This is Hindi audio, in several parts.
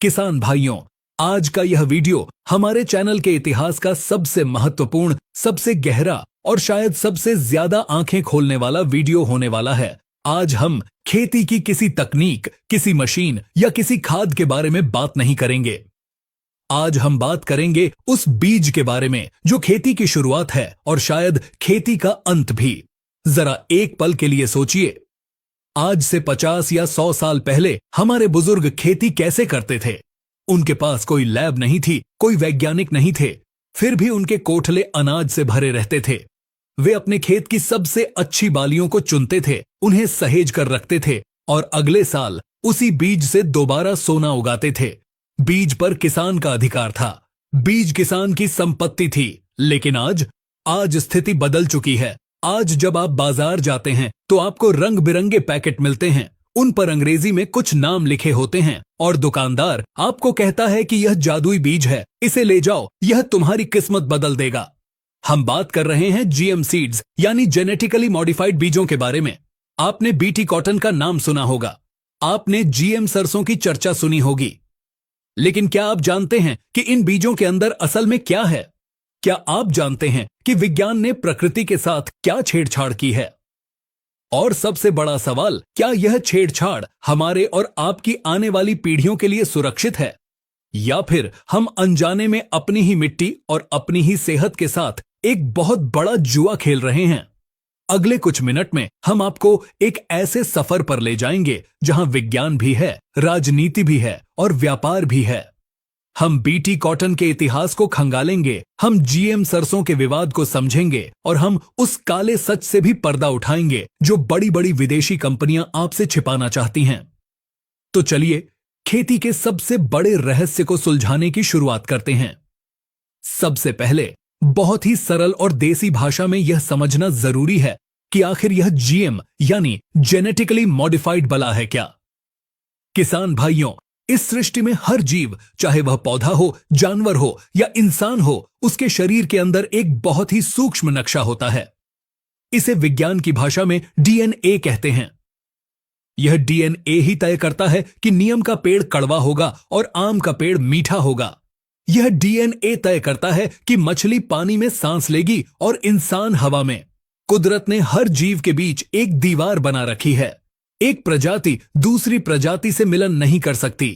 किसान भाइयों, आज का यह वीडियो हमारे चैनल के इतिहास का सबसे महत्वपूर्ण, सबसे गहरा और शायद सबसे ज्यादा आंखें खोलने वाला वीडियो होने वाला है। आज हम खेती की किसी तकनीक, किसी मशीन या किसी खाद के बारे में बात नहीं करेंगे। आज हम बात करेंगे उस बीज के बारे में जो खेती की शुरुआत है और शायद खेती का अंत भी। जरा एक पल के लिए सोचिए, आज से 50 या 100 साल पहले हमारे बुजुर्ग खेती कैसे करते थे। उनके पास कोई लैब नहीं थी, कोई वैज्ञानिक नहीं थे, फिर भी उनके कोठले अनाज से भरे रहते थे। वे अपने खेत की सबसे अच्छी बालियों को चुनते थे, उन्हें सहेज कर रखते थे और अगले साल उसी बीज से दोबारा सोना उगाते थे। बीज पर किसान का अधिकार था, बीज किसान की संपत्ति थी। लेकिन आज स्थिति बदल चुकी है। आज जब आप बाजार जाते हैं तो आपको रंग बिरंगे पैकेट मिलते हैं, उन पर अंग्रेजी में कुछ नाम लिखे होते हैं और दुकानदार आपको कहता है कि यह जादुई बीज है, इसे ले जाओ, यह तुम्हारी किस्मत बदल देगा। हम बात कर रहे हैं जीएम सीड्स यानी जेनेटिकली मॉडिफाइड बीजों के बारे में। आपने बीटी कॉटन का नाम सुना होगा, आपने जीएम सरसों की चर्चा सुनी होगी, लेकिन क्या आप जानते हैं कि इन बीजों के अंदर असल में क्या है? क्या आप जानते हैं कि विज्ञान ने प्रकृति के साथ क्या छेड़छाड़ की है? और सबसे बड़ा सवाल, क्या यह छेड़छाड़ हमारे और आपकी आने वाली पीढ़ियों के लिए सुरक्षित है, या फिर हम अनजाने में अपनी ही मिट्टी और अपनी ही सेहत के साथ एक बहुत बड़ा जुआ खेल रहे हैं? अगले कुछ मिनट में हम आपको एक ऐसे सफर पर ले जाएंगे जहां विज्ञान भी है, राजनीति भी है और व्यापार भी है। हम बीटी कॉटन के इतिहास को खंगालेंगे, हम जीएम सरसों के विवाद को समझेंगे और हम उस काले सच से भी पर्दा उठाएंगे जो बड़ी बड़ी विदेशी कंपनियां आपसे छिपाना चाहती हैं। तो चलिए खेती के सबसे बड़े रहस्य को सुलझाने की शुरुआत करते हैं। सबसे पहले बहुत ही सरल और देसी भाषा में यह समझना जरूरी है कि आखिर यह जीएम यानी जेनेटिकली मॉडिफाइड बला है क्या। किसान भाइयों, इस सृष्टि में हर जीव, चाहे वह पौधा हो, जानवर हो या इंसान हो, उसके शरीर के अंदर एक बहुत ही सूक्ष्म नक्शा होता है। इसे विज्ञान की भाषा में डीएनए कहते हैं। यह डीएनए ही तय करता है कि नीम का पेड़ कड़वा होगा और आम का पेड़ मीठा होगा। यह डीएनए तय करता है कि मछली पानी में सांस लेगी और इंसान हवा में। कुदरत ने हर जीव के बीच एक दीवार बना रखी है। एक प्रजाति दूसरी प्रजाति से मिलन नहीं कर सकती।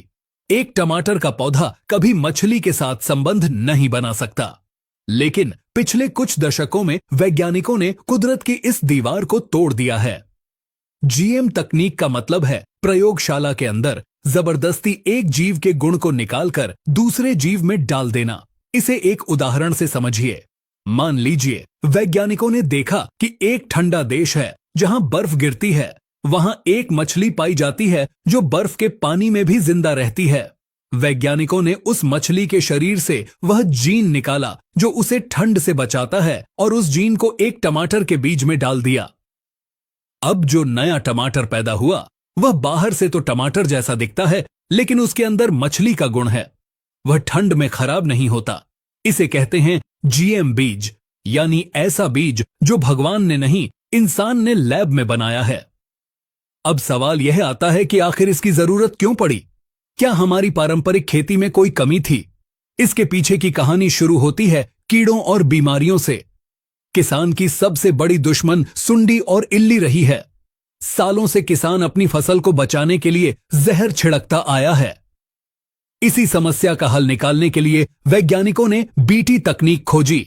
एक टमाटर का पौधा कभी मछली के साथ संबंध नहीं बना सकता। लेकिन पिछले कुछ दशकों में वैज्ञानिकों ने कुदरत की इस दीवार को तोड़ दिया है। जीएम तकनीक का मतलब है प्रयोगशाला के अंदर जबरदस्ती एक जीव के गुण को निकालकर दूसरे जीव में डाल देना। इसे एक उदाहरण से समझिए। मान लीजिए वैज्ञानिकों ने देखा कि एक ठंडा देश है जहां बर्फ गिरती है, वहां एक मछली पाई जाती है जो बर्फ के पानी में भी जिंदा रहती है। वैज्ञानिकों ने उस मछली के शरीर से वह जीन निकाला जो उसे ठंड से बचाता है और उस जीन को एक टमाटर के बीज में डाल दिया। अब जो नया टमाटर पैदा हुआ वह बाहर से तो टमाटर जैसा दिखता है, लेकिन उसके अंदर मछली का गुण है। वह ठंड में खराब नहीं होता। इसे कहते हैं जीएम बीज, यानी ऐसा बीज जो भगवान ने नहीं, इंसान ने लैब में बनाया है। अब सवाल यह आता है कि आखिर इसकी जरूरत क्यों पड़ी? क्या हमारी पारंपरिक खेती में कोई कमी थी? इसके पीछे की कहानी शुरू होती है कीड़ों और बीमारियों से। किसान की सबसे बड़ी दुश्मन सुंडी और इल्ली रही है। सालों से किसान अपनी फसल को बचाने के लिए जहर छिड़कता आया है। इसी समस्या का हल निकालने के लिए वैज्ञानिकों ने बीटी तकनीक खोजी।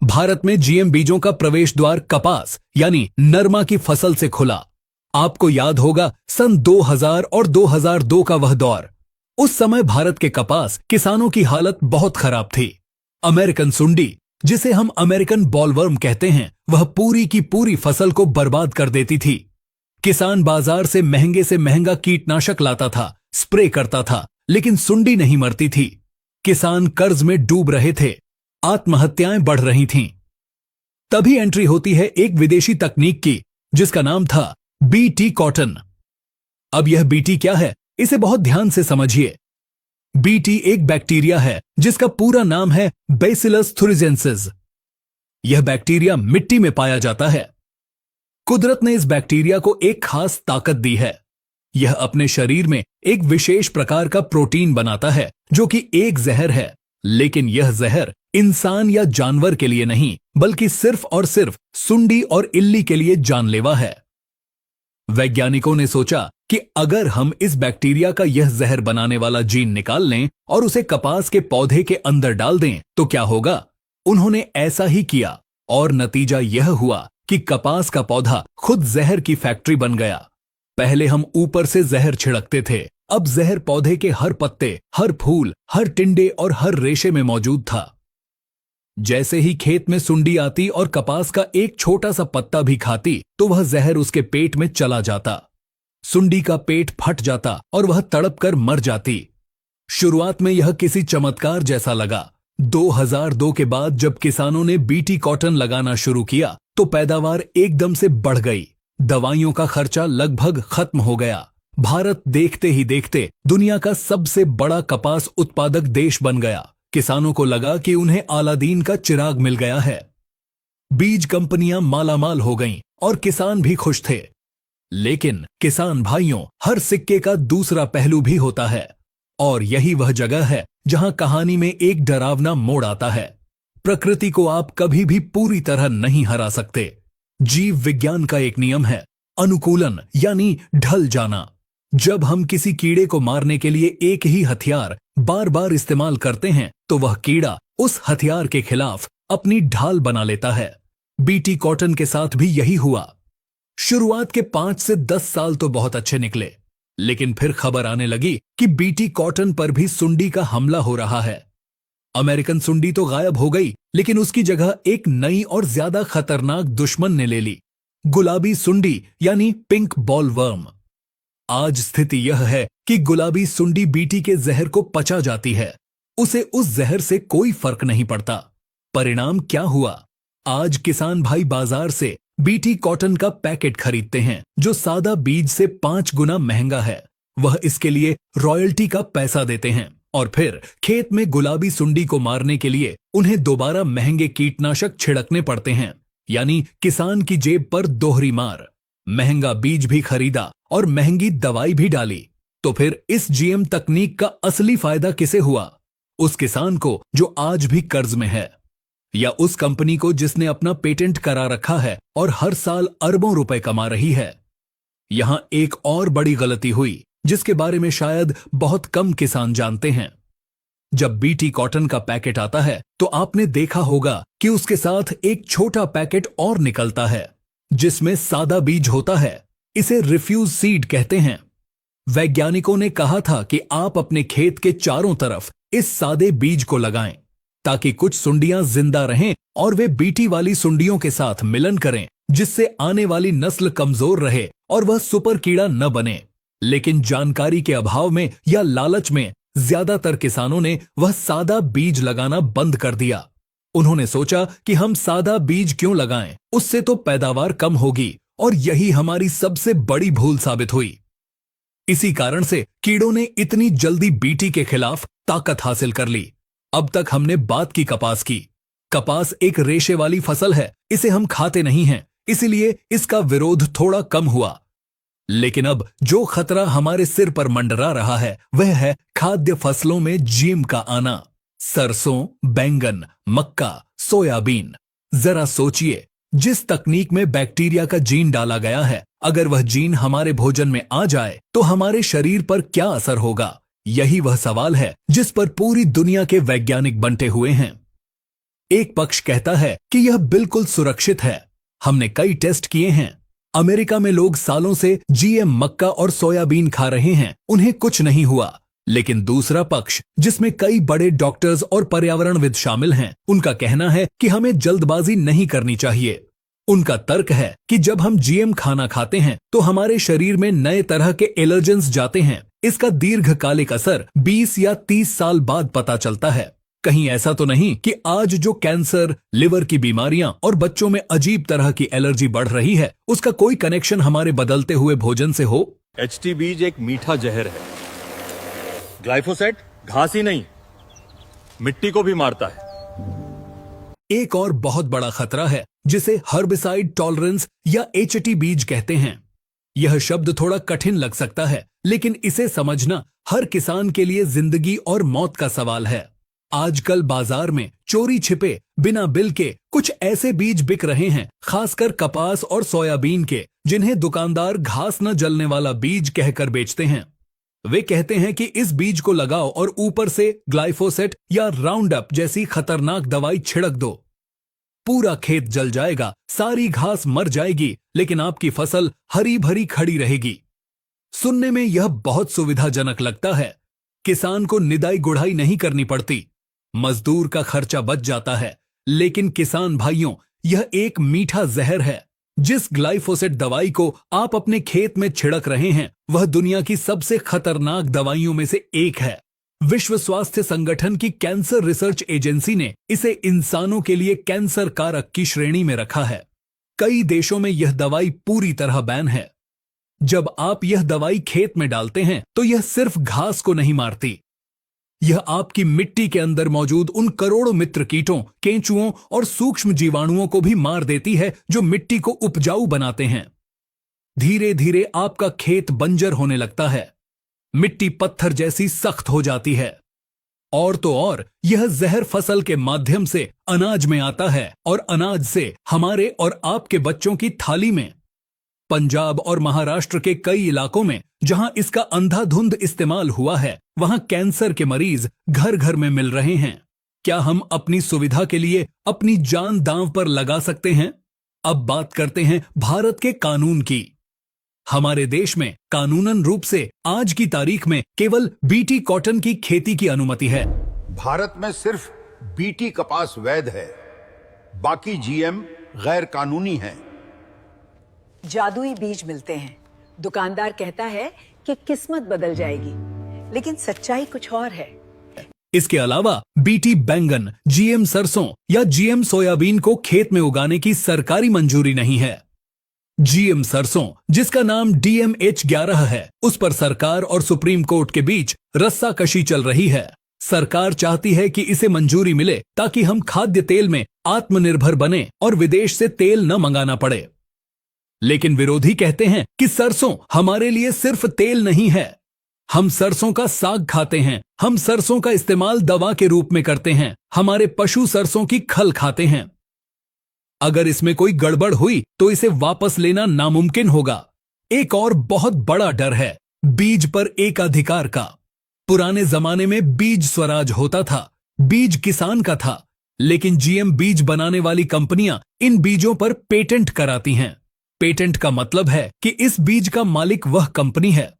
भारत में जीएम बीजों का प्रवेश द्वार कपास यानी नरमा की फसल से खुला। आपको याद होगा सन 2000 और 2002 का वह दौर। उस समय भारत के कपास किसानों की हालत बहुत खराब थी। अमेरिकन सुंडी, जिसे हम अमेरिकन बॉलवर्म कहते हैं, वह पूरी की पूरी फसल को बर्बाद कर देती थी। किसान बाजार से महंगा कीटनाशक लाता था, स्प्रे करता था, लेकिन सुंडी नहीं मरती थी। किसान कर्ज में डूब रहे थे, आत्महत्याएं बढ़ रही थीं। तभी एंट्री होती है एक विदेशी तकनीक की जिसका नाम था बीटी कॉटन। अब यह बीटी क्या है, इसे बहुत ध्यान से समझिए। बीटी एक बैक्टीरिया है जिसका पूरा नाम है बैसिलस thuringiensis। यह बैक्टीरिया मिट्टी में पाया जाता है। कुदरत ने इस बैक्टीरिया को एक खास ताकत दी है। यह अपने शरीर में एक विशेष प्रकार का प्रोटीन बनाता है जो कि एक जहर है, लेकिन यह जहर इंसान या जानवर के लिए नहीं बल्कि सिर्फ और सिर्फ सुंडी और इल्ली के लिए जानलेवा है। वैज्ञानिकों ने सोचा कि अगर हम इस बैक्टीरिया का यह जहर बनाने वाला जीन निकाल लें और उसे कपास के पौधे के अंदर डाल दें तो क्या होगा। उन्होंने ऐसा ही किया और नतीजा यह हुआ कि कपास का पौधा खुद जहर की फैक्ट्री बन गया। पहले हम ऊपर से जहर छिड़कते थे, अब जहर पौधे के हर पत्ते, हर फूल, हर टिंडे और हर रेशे में मौजूद था। जैसे ही खेत में सुंडी आती और कपास का एक छोटा सा पत्ता भी खाती तो वह जहर उसके पेट में चला जाता। सुंडी का पेट फट जाता और वह तड़प कर मर जाती। शुरुआत में यह किसी चमत्कार जैसा लगा। 2002 के बाद जब किसानों ने बीटी कॉटन लगाना शुरू किया तो पैदावार एकदम से बढ़ गई। दवाइयों का खर्चा लगभग खत्म हो गया। भारत देखते ही देखते दुनिया का सबसे बड़ा कपास उत्पादक देश बन गया। किसानों को लगा कि उन्हें अलादीन का चिराग मिल गया है। बीज कंपनियां मालामाल हो गईं और किसान भी खुश थे। लेकिन किसान भाइयों, हर सिक्के का दूसरा पहलू भी होता है और यही वह जगह है जहां कहानी में एक डरावना मोड़ आता है। प्रकृति को आप कभी भी पूरी तरह नहीं हरा सकते। जीव विज्ञान का एक नियम है अनुकूलन, यानी ढल जाना। जब हम किसी कीड़े को मारने के लिए एक ही हथियार बार बार इस्तेमाल करते हैं तो वह कीड़ा उस हथियार के खिलाफ अपनी ढाल बना लेता है। बीटी कॉटन के साथ भी यही हुआ। शुरुआत के 5 से 10 साल तो बहुत अच्छे निकले, लेकिन फिर खबर आने लगी कि बीटी कॉटन पर भी सुंडी का हमला हो रहा है। अमेरिकन सुंडी तो गायब हो गई, लेकिन उसकी जगह एक नई और ज्यादा खतरनाक दुश्मन ने ले ली, गुलाबी सुंडी यानी पिंक बॉल वर्म। आज स्थिति यह है कि गुलाबी सुंडी बीटी के जहर को पचा जाती है। उसे उस जहर से कोई फर्क नहीं पड़ता। परिणाम क्या हुआ? आज किसान भाई बाजार से बीटी कॉटन का पैकेट खरीदते हैं जो सादा बीज से 5 गुना महंगा है। वह इसके लिए रॉयल्टी का पैसा देते हैं और फिर खेत में गुलाबी सुंडी को मारने के लिए उन्हें दोबारा महंगे कीटनाशक छिड़कने पड़ते हैं। यानी किसान की जेब पर दोहरी मार। महंगा बीज भी खरीदा और महंगी दवाई भी डाली। तो फिर इस जीएम तकनीक का असली फायदा किसे हुआ? उस किसान को जो आज भी कर्ज में है, या उस कंपनी को जिसने अपना पेटेंट करा रखा है और हर साल अरबों रुपए कमा रही है? यहां एक और बड़ी गलती हुई जिसके बारे में शायद बहुत कम किसान जानते हैं। जब बीटी कॉटन का पैकेट आता है तो आपने देखा होगा कि उसके साथ एक छोटा पैकेट और निकलता है जिसमें सादा बीज होता है। इसे रिफ्यूज सीड कहते हैं। वैज्ञानिकों ने कहा था कि आप अपने खेत के चारों तरफ इस सादे बीज को लगाएं ताकि कुछ सुंडियां जिंदा रहें और वे बीटी वाली सुंडियों के साथ मिलन करें, जिससे आने वाली नस्ल कमजोर रहे और वह सुपर कीड़ा न बने। लेकिन जानकारी के अभाव में या लालच में ज्यादातर किसानों ने वह सादा बीज लगाना बंद कर दिया। उन्होंने सोचा कि हम सादा बीज क्यों लगाएं, उससे तो पैदावार कम होगी, और यही हमारी सबसे बड़ी भूल साबित हुई। इसी कारण से कीड़ों ने इतनी जल्दी बीटी के खिलाफ ताकत हासिल कर ली। अब तक हमने बात की कपास की। कपास एक रेशे वाली फसल है, इसे हम खाते नहीं हैं, इसीलिए इसका विरोध थोड़ा कम हुआ। लेकिन अब जो खतरा हमारे सिर पर मंडरा रहा है वह है खाद्य फसलों में जीएम का आना। सरसों, बैंगन, मक्का, सोयाबीन। जरा सोचिए, जिस तकनीक में बैक्टीरिया का जीन डाला गया है, अगर वह जीन हमारे भोजन में आ जाए तो हमारे शरीर पर क्या असर होगा? यही वह सवाल है जिस पर पूरी दुनिया के वैज्ञानिक बंटे हुए हैं। एक पक्ष कहता है कि यह बिल्कुल सुरक्षित है, हमने कई टेस्ट किए हैं। अमेरिका में लोग सालों से जीएम मक्का और सोयाबीन खा रहे हैं, उन्हें कुछ नहीं हुआ। लेकिन दूसरा पक्ष, जिसमें कई बड़े डॉक्टर्स और पर्यावरणविद शामिल हैं, उनका कहना है कि हमें जल्दबाजी नहीं करनी चाहिए। उनका तर्क है कि जब हम जीएम खाना खाते हैं तो हमारे शरीर में नए तरह के एलर्जेंस जाते हैं। इसका दीर्घकालिक असर 20 या 30 साल बाद पता चलता है। कहीं ऐसा तो नहीं कि आज जो कैंसर, लिवर की बीमारियां और बच्चों में अजीब तरह की एलर्जी बढ़ रही है, उसका कोई कनेक्शन हमारे बदलते हुए भोजन से हो? एचटी बीज एक मीठा जहर है। ग्लाइफोसेट घास ही नहीं, मिट्टी को भी मारता है। एक और बहुत बड़ा खतरा है जिसे हर्बिसाइड टॉलरेंस या एचटी बीज कहते हैं। यह शब्द थोड़ा कठिन लग सकता है, लेकिन इसे समझना हर किसान के लिए जिंदगी और मौत का सवाल है। आजकल बाजार में चोरी छिपे बिना बिल के कुछ ऐसे बीज बिक रहे हैं, खासकर कपास और सोयाबीन के, जिन्हें दुकानदार घास न जलने वाला बीज कहकर बेचते हैं। वे कहते हैं कि इस बीज को लगाओ और ऊपर से ग्लाइफोसेट या राउंड अप जैसी खतरनाक दवाई छिड़क दो। पूरा खेत जल जाएगा, सारी घास मर जाएगी, लेकिन आपकी फसल हरी भरी खड़ी रहेगी। सुनने में यह बहुत सुविधाजनक लगता है। किसान को निदाई गुड़ाई नहीं करनी पड़ती, मजदूर का खर्चा बच जाता है। लेकिन किसान भाइयों, यह एक मीठा जहर है। जिस ग्लाइफोसेट दवाई को आप अपने खेत में छिड़क रहे हैं, वह दुनिया की सबसे खतरनाक दवाइयों में से एक है। विश्व स्वास्थ्य संगठन की कैंसर रिसर्च एजेंसी ने इसे इंसानों के लिए कैंसर कारक की श्रेणी में रखा है। कई देशों में यह दवाई पूरी तरह बैन है। जब आप यह दवाई खेत में डालते हैं तो यह सिर्फ घास को नहीं मारती, यह आपकी मिट्टी के अंदर मौजूद उन करोड़ों मित्र कीटों, केंचुओं और सूक्ष्म जीवाणुओं को भी मार देती है जो मिट्टी को उपजाऊ बनाते हैं। धीरे धीरे आपका खेत बंजर होने लगता है, मिट्टी पत्थर जैसी सख्त हो जाती है। और तो और यह जहर फसल के माध्यम से अनाज में आता है और अनाज से हमारे और आपके बच्चों की थाली में। पंजाब और महाराष्ट्र के कई इलाकों में जहां इसका अंधाधुंध इस्तेमाल हुआ है, वहां कैंसर के मरीज घर घर में मिल रहे हैं। क्या हम अपनी सुविधा के लिए अपनी जान दांव पर लगा सकते हैं? अब बात करते हैं भारत के कानून की। हमारे देश में कानूनन रूप से आज की तारीख में केवल बीटी कॉटन की खेती की अनुमति है। भारत में सिर्फ बीटी कपास वैध है, बाकी जीएम गैर कानूनी है। जादुई बीज मिलते हैं, दुकानदार कहता है कि किस्मत बदल जाएगी, लेकिन सच्चाई कुछ और है। इसके अलावा बीटी बैंगन, जीएम सरसों या जीएम सोयाबीन को खेत में उगाने की सरकारी मंजूरी नहीं है। जीएम सरसों, जिसका नाम DMH11 है, उस पर सरकार और सुप्रीम कोर्ट के बीच रस्साकशी चल रही है। सरकार चाहती है कि इसे मंजूरी मिले ताकि हम खाद्य तेल में आत्मनिर्भर बने और विदेश से तेल न मंगाना पड़े। लेकिन विरोधी कहते हैं कि सरसों हमारे लिए सिर्फ तेल नहीं है, हम सरसों का साग खाते हैं, हम सरसों का इस्तेमाल दवा के रूप में करते हैं, हमारे पशु सरसों की खल खाते हैं। अगर इसमें कोई गड़बड़ हुई तो इसे वापस लेना नामुमकिन होगा। एक और बहुत बड़ा डर है बीज पर एकाधिकार का। पुराने जमाने में बीज स्वराज होता था, बीज किसान का था, लेकिन जीएम बीज बनाने वाली कंपनियां इन बीजों पर पेटेंट कराती हैं। पेटेंट का मतलब है कि इस बीज का मालिक वह कंपनी है।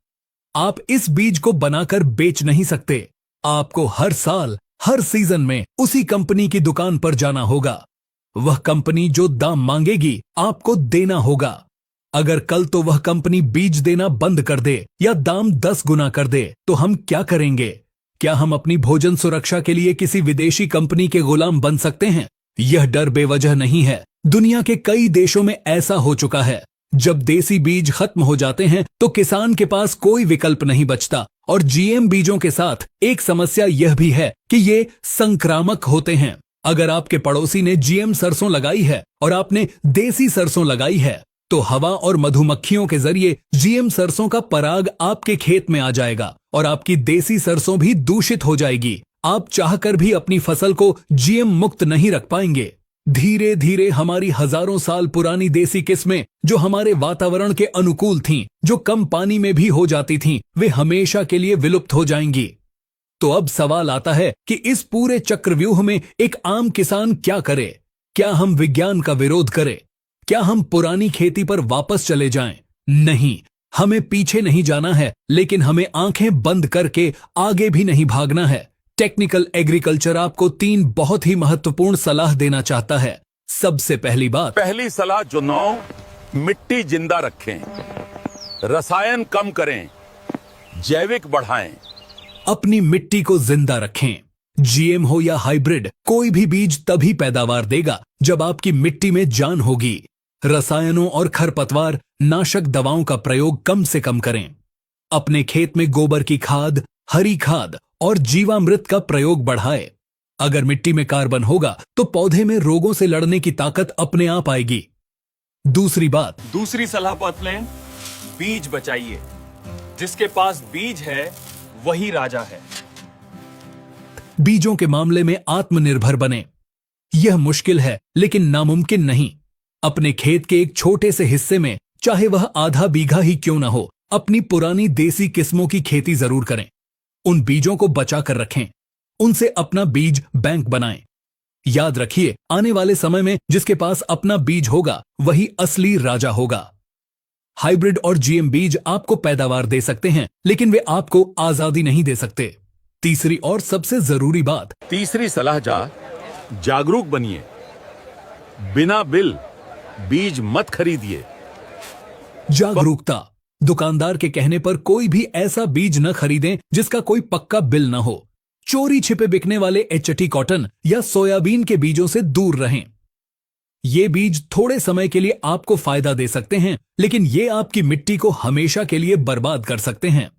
आप इस बीज को बनाकर बेच नहीं सकते। आपको हर साल, हर सीजन में उसी कंपनी की दुकान पर जाना होगा। वह कंपनी जो दाम मांगेगी आपको देना होगा। अगर कल तो वह कंपनी बीज देना बंद कर दे या दाम 10 गुना कर दे तो हम क्या करेंगे? क्या हम अपनी भोजन सुरक्षा के लिए किसी विदेशी कंपनी के गुलाम बन सकते हैं? यह डर बेवजह नहीं है। दुनिया के कई देशों में ऐसा हो चुका है। जब देसी बीज खत्म हो जाते हैं तो किसान के पास कोई विकल्प नहीं बचता। और जीएम बीजों के साथ एक समस्या यह भी है कि ये संक्रामक होते हैं। अगर आपके पड़ोसी ने जीएम सरसों लगाई है और आपने देसी सरसों लगाई है, तो हवा और मधुमक्खियों के जरिए जीएम सरसों का पराग आपके खेत में आ जाएगा और आपकी देसी सरसों भी दूषित हो जाएगी। आप चाहकर भी अपनी फसल को जीएम मुक्त नहीं रख पाएंगे। धीरे धीरे हमारी हजारों साल पुरानी देसी किस्में, जो हमारे वातावरण के अनुकूल थीं, जो कम पानी में भी हो जाती थीं, वे हमेशा के लिए विलुप्त हो जाएंगी। तो अब सवाल आता है कि इस पूरे चक्रव्यूह में एक आम किसान क्या करे? क्या हम विज्ञान का विरोध करें? क्या हम पुरानी खेती पर वापस चले जाएं? नहीं, हमें पीछे नहीं जाना है, लेकिन हमें आंखें बंद करके आगे भी नहीं भागना है। टेक्निकल एग्रीकल्चर आपको 3 बहुत ही महत्वपूर्ण सलाह देना चाहता है। सबसे पहली सलाह चुनाव, मिट्टी जिंदा रखें, रसायन कम करें, जैविक बढ़ाएं। अपनी मिट्टी को जिंदा रखें। जीएम हो या हाइब्रिड, कोई भी बीज तभी पैदावार देगा जब आपकी मिट्टी में जान होगी। रसायनों और खरपतवार नाशक दवाओं का प्रयोग कम से कम करें। अपने खेत में गोबर की खाद, हरी खाद और जीवामृत का प्रयोग बढ़ाए। अगर मिट्टी में कार्बन होगा तो पौधे में रोगों से लड़ने की ताकत अपने आप आएगी। दूसरी सलाह पत लें, बीज बचाइए। जिसके पास बीज है वही राजा है। बीजों के मामले में आत्मनिर्भर बने। यह मुश्किल है लेकिन नामुमकिन नहीं। अपने खेत के एक छोटे से हिस्से में, चाहे वह आधा बीघा ही क्यों ना हो, अपनी पुरानी देसी किस्मों की खेती जरूर करें। उन बीजों को बचा कर रखें। उनसे अपना बीज बैंक बनाएं। याद रखिए, आने वाले समय में जिसके पास अपना बीज होगा वही असली राजा होगा। हाइब्रिड और जीएम बीज आपको पैदावार दे सकते हैं, लेकिन वे आपको आजादी नहीं दे सकते। तीसरी और सबसे जरूरी बात, तीसरी सलाह जागरूक बनिए। बिना बिल बीज मत खरीदिए। जागरूकता। दुकानदार के कहने पर कोई भी ऐसा बीज न खरीदें जिसका कोई पक्का बिल न हो। चोरी छिपे बिकने वाले एचटी कॉटन या सोयाबीन के बीजों से दूर रहें। ये बीज थोड़े समय के लिए आपको फायदा दे सकते हैं, लेकिन ये आपकी मिट्टी को हमेशा के लिए बर्बाद कर सकते हैं।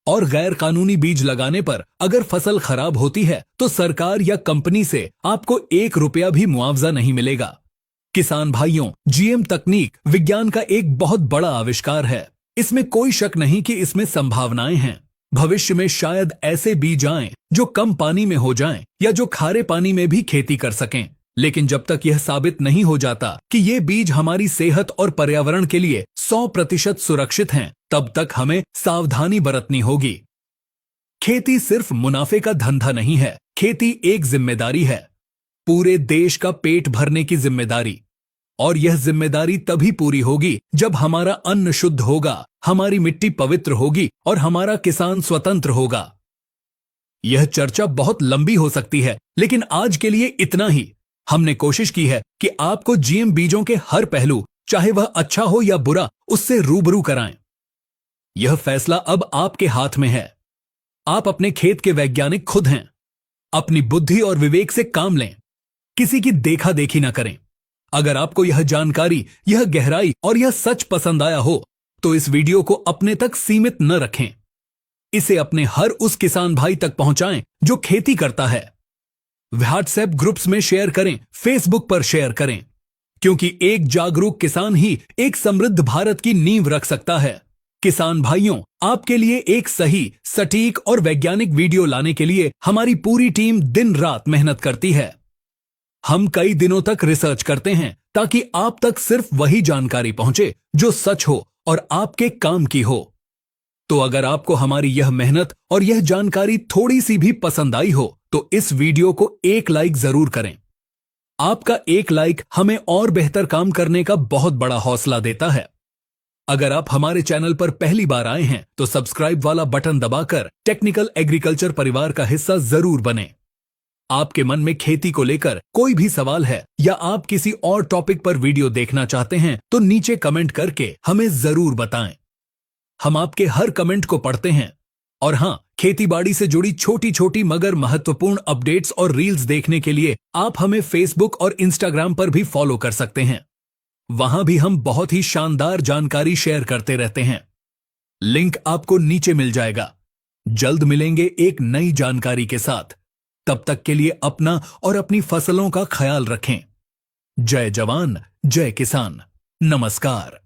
और गैर कानूनी बीज लगाने पर अगर फसल खराब होती है तो सरकार या कंपनी से आपको 1 रुपया भी मुआवजा नहीं मिलेगा। किसान भाइयों, जीएम तकनीक विज्ञान का एक बहुत बड़ा आविष्कार है। इसमें कोई शक नहीं कि इसमें संभावनाएं हैं। भविष्य में शायद ऐसे बीज आएं जो कम पानी में हो जाएं या जो खारे पानी में भी खेती कर सकें। लेकिन जब तक यह साबित नहीं हो जाता कि ये बीज हमारी सेहत और पर्यावरण के लिए 100% सुरक्षित हैं, तब तक हमें सावधानी बरतनी होगी। खेती सिर्फ मुनाफे का धंधा नहीं है। खेती एक जिम्मेदारी है, पूरे देश का पेट भरने की जिम्मेदारी। और यह जिम्मेदारी तभी पूरी होगी जब हमारा अन्न शुद्ध होगा, हमारी मिट्टी पवित्र होगी और हमारा किसान स्वतंत्र होगा। यह चर्चा बहुत लंबी हो सकती है, लेकिन आज के लिए इतना ही। हमने कोशिश की है कि आपको जीएम बीजों के हर पहलू, चाहे वह अच्छा हो या बुरा, उससे रूबरू कराएं। यह फैसला अब आपके हाथ में है। आप अपने खेत के वैज्ञानिक खुद हैं। अपनी बुद्धि और विवेक से काम लें। किसी की देखा देखी ना करें। अगर आपको यह जानकारी, यह गहराई और यह सच पसंद आया हो तो इस वीडियो को अपने तक सीमित न रखें। इसे अपने हर उस किसान भाई तक पहुंचाएं जो खेती करता है। व्हाट्सएप ग्रुप्स में शेयर करें, फेसबुक पर शेयर करें, क्योंकि एक जागरूक किसान ही एक समृद्ध भारत की नींव रख सकता है। किसान भाइयों, आपके लिए एक सही, सटीक और वैज्ञानिक वीडियो लाने के लिए हमारी पूरी टीम दिन रात मेहनत करती है। हम कई दिनों तक रिसर्च करते हैं ताकि आप तक सिर्फ वही जानकारी पहुंचे जो सच हो और आपके काम की हो। तो अगर आपको हमारी यह मेहनत और यह जानकारी थोड़ी सी भी पसंद आई हो तो इस वीडियो को एक लाइक जरूर करें। आपका एक लाइक हमें और बेहतर काम करने का बहुत बड़ा हौसला देता है। अगर आप हमारे चैनल पर पहली बार आए हैं तो सब्सक्राइब वाला बटन दबाकर टेक्निकल एग्रीकल्चर परिवार का हिस्सा जरूर बने। आपके मन में खेती को लेकर कोई भी सवाल है या आप किसी और टॉपिक पर वीडियो देखना चाहते हैं तो नीचे कमेंट करके हमें जरूर बताएं। हम आपके हर कमेंट को पढ़ते हैं। और हां, खेतीबाड़ी से जुड़ी छोटी छोटी मगर महत्वपूर्ण अपडेट्स और रील्स देखने के लिए आप हमें फेसबुक और इंस्टाग्राम पर भी फॉलो कर सकते हैं। वहां भी हम बहुत ही शानदार जानकारी शेयर करते रहते हैं। लिंक आपको नीचे मिल जाएगा। जल्द मिलेंगे एक नई जानकारी के साथ। तब तक के लिए अपना और अपनी फसलों का ख्याल रखें। जय जवान, जय किसान। नमस्कार।